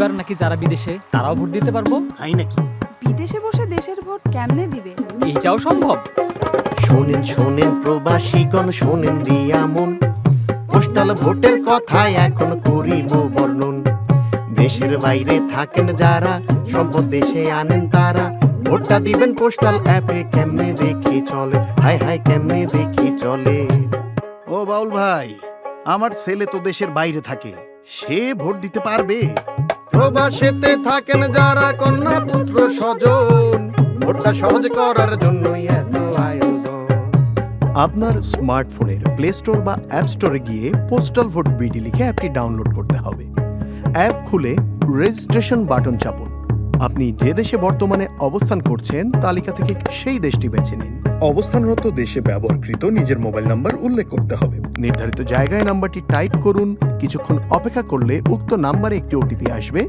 এবার নাকি যারা বিদেশে তারাও ভোট দিতে পারবো। তাই নাকি? বিদেশে বসে দেশের ভোট কেমনে দিবে? এইটাও সম্ভব। শোনেন শোনেন প্রবাসীগণ, শোনেন দিয়া মন, পোস্টাল ভোটের কথায় এখন করিব বর্ণন। দেশের বাইরে থাকেন যারা, সম্পদ দেশে আনেন তারা, ভোটটা দিবেন পোস্টাল অ্যাপে, কেমনে দেখি চলে, হাই হাই কেমনে দেখি চলে। ও বাউল ভাই, আমার ছেলে তো দেশের বাইরে থাকে, সে ভোট দিতে পারবে? প্রবাসেতে থাকেন যারা, কন্যা পুত্র স্বজন, ভোটটা সহজ করার জন্যই এত আয়োজন। আপনার স্মার্টফোনের প্লে স্টোর বা অ্যাপ স্টোরে গিয়ে পোস্টাল ভোট বিডি লিখে অ্যাপটি ডাউনলোড করতে হবে। অ্যাপ খুলে রেজিস্ট্রেশন বাটন চাপুন। আপনি যে দেশে বর্তমানে অবস্থান করছেন তালিকা থেকে সেই দেশটি বেছে নিন। অবস্থানরত দেশে ব্যবহারকৃত নিজের মোবাইল নাম্বার উল্লেখ করতে হবে। নির্ধারিত জায়গায় নাম্বারটি টাইপ করুন। কিছুক্ষণ অপেক্ষা করলে উক্ত নাম্বারে একটি ওটিপি আসবে,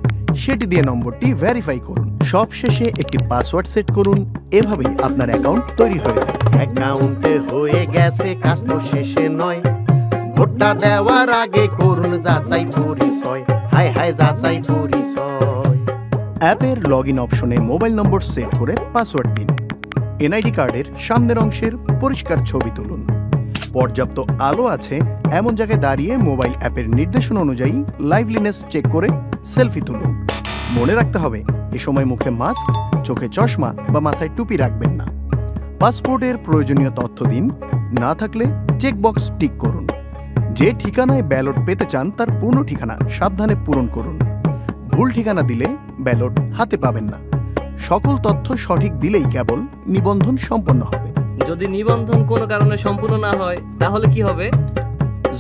সেটি দিয়ে নম্বরটি ভেরিফাই করুন। সবশেষে একটি পাসওয়ার্ড সেট করুন। এভাবেই আপনার অ্যাকাউন্ট তৈরি হয়ে যাবে। অ্যাকাউন্টে হয়ে গেছে, কাজ তো শেষে নয়, ভোটটা দেওয়ার আগে করুন যাচাই পরিচয়, হাই হাই যাচাই পরিচয়। অ্যাপের লগইন অপশনে মোবাইল নম্বর সেট করে পাসওয়ার্ড দিন। এনআইডি কার্ডের সামনের অংশের পরিষ্কার ছবি তুলুন। পর্যাপ্ত আলো আছে এমন জায়গায় দাঁড়িয়ে মোবাইল অ্যাপের নির্দেশনা অনুযায়ী লাইভলিনেস চেক করে সেলফি তুলুন। মনে রাখতে হবে, এ সময় মুখে মাস্ক, চোখে চশমা বা মাথায় টুপি রাখবেন না। পাসপোর্টের প্রয়োজনীয় তথ্য দিন, না থাকলে চেকবক্স টিক করুন। যে ঠিকানায় ব্যালট পেতে চান তার পূর্ণ ঠিকানা সাবধানে পূরণ করুন। ভুল ঠিকানা দিলে ব্যালট হাতে পাবেন না। সকল তথ্য সঠিক দিলেই কেবল নিবন্ধন সম্পন্ন হবে। যদি নিবন্ধন কোনো কারণে সম্পূর্ণ না হয় তাহলে কি হবে?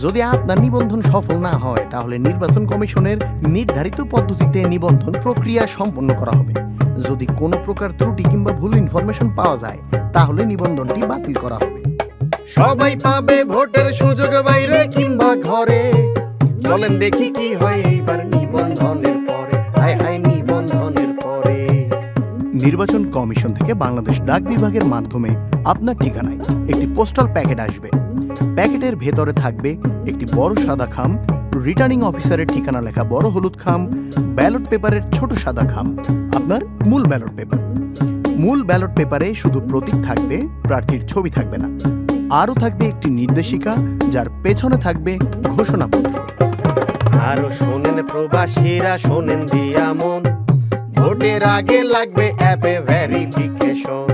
যদি আপনার নিবন্ধন সফল না হয় তাহলে নির্বাচন কমিশনের নির্ধারিত পদ্ধতিতে নিবন্ধন প্রক্রিয়া সম্পন্ন করা হবে। যদি কোনো প্রকার ত্রুটি কিংবা ভুল ইনফরমেশন পাওয়া যায় তাহলে নিবন্ধনটি বাতিল করা হবে। সবাই পাবে ভোটের সুযোগ, বাইরে কিংবা ঘরে। চলেন দেখি কি হয় এইবার নিবন্ধনের পরে, হায় হায় নিবন্ধনের পরে। নির্বাচন কমিশন থেকে বাংলাদেশ ডাক বিভাগের মাধ্যমে আপনার ঠিকানায় একটি পোস্টাল প্যাকেট আসবে। প্যাকেটের ভেতরে থাকবে একটি বড় সাদা খাম, রিটার্নিং অফিসারের ঠিকানা লেখা বড় হলুদ খাম, ব্যালট পেপারের ছোট সাদা খাম, আপনার মূল ব্যালট পেপার। মূল ব্যালট পেপারে শুধু প্রতীক থাকবে, প্রার্থীর ছবি থাকবে না। আরও থাকবে একটি নির্দেশিকা, যার পেছনে থাকবে ঘোষণাপত্র। আরো শোনেন প্রবাসীরা, শোনেন দিয়া মন, ভোটের আগে লাগবে অ্যাপে ভেরিফিকেশন।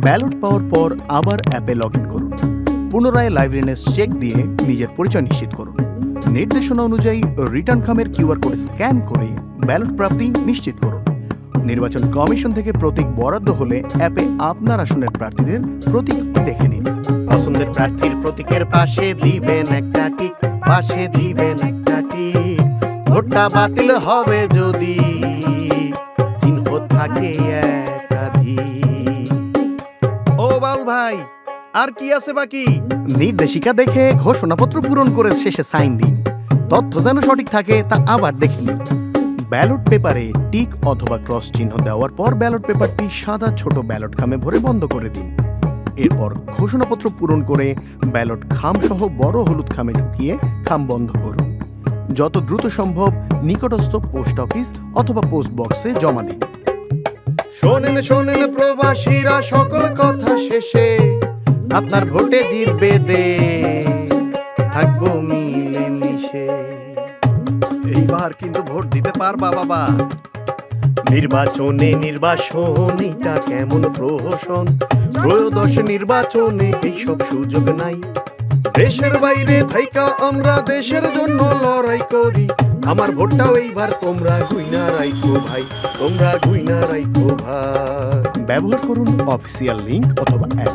ব্যালট পাওয়ার পর আবার অ্যাপে লগ ইন করুন। পুনরায় লাইভলিনেস চেক দিয়ে নিজের পরিচয় নিশ্চিত করুন। নির্দেশনা অনুযায়ী রিটার্ন খামের কিউআর কোড স্ক্যান করে ব্যালট প্রাপ্তি নিশ্চিত করুন। নির্বাচন কমিশন থেকে প্রতীক বরাদ্দ হলে অ্যাপে আপনার আসনের প্রার্থীদের প্রতীক দেখে নিন। পছন্দের প্রার্থীর প্রতীকের পাশে দিবেন একটা টিক, পাশে দিবেন একটা টিক। ভোটটা বাতিল হবে যদি চিহ্ন থাকে একাধিক। ও বাল ভাই, আর কি আছে বাকি? নির্দেশিকা দেখে ঘোষণাপত্র পূরণ করে শেষে সাইন দিন। তথ্য যেন সঠিক থাকে তা আবার দেখে নিন। ব্যালট পেপারে টিক অথবা ক্রস চিহ্ন দেওয়ার পর ব্যালট পেপারটি সাদা ছোট ব্যালট খামে ভরে বন্ধ করে দিন। এরপর ঘোষণাপত্র পূরণ করে ব্যালট খাম সহ বড় হলুদ খামে ঢুকিয়ে খাম বন্ধ করুন। যত দ্রুত সম্ভব নিকটস্থ পোস্ট অফিস অথবা পোস্ট বক্সে জমা দিন। শোনেন শোনেন প্রবাসীরা, সকল কথা শেষে আপনার ভোটে জিতবে দেশ, থাকবো মিলে মিশে। এইবার কিন্তু ভোট দিতে পারবা বাবা। নির্বাচনে নির্বাচন, এটা কেমন প্রহসন, ত্রয়োদশ নির্বাচনে এইসব সুযোগ নাই। দেশের বাইরে থাইকা আমরা দেশের জন্য লড়াই করি, আমার ভোটটাও এইবার তোমরা গুইনা রাইখো ভাই, তোমরা গুইনা রাইখো ভাই। ব্যবহার করুন অফিসিয়াল লিংক অথবা অ্যাপ।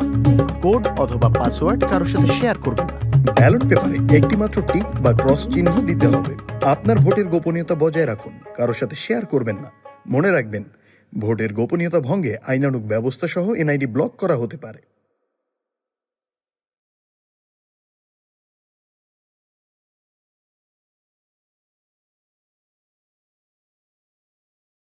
কোড অথবা পাসওয়ার্ড কারোর সাথে শেয়ার করবেন না। ব্যালট পেপারে একটি মাত্র টিক বা ক্রস চিহ্ন দিতে হবে। আপনার ভোটের গোপনীয়তা বজায় রাখুন, কারোর সাথে শেয়ার করবেন না। মনে রাখবেন, ভোটের গোপনীয়তা ভঙ্গে আইনানুগ ব্যবস্থা সহ এনআইডি ব্লক করা হতে পারে।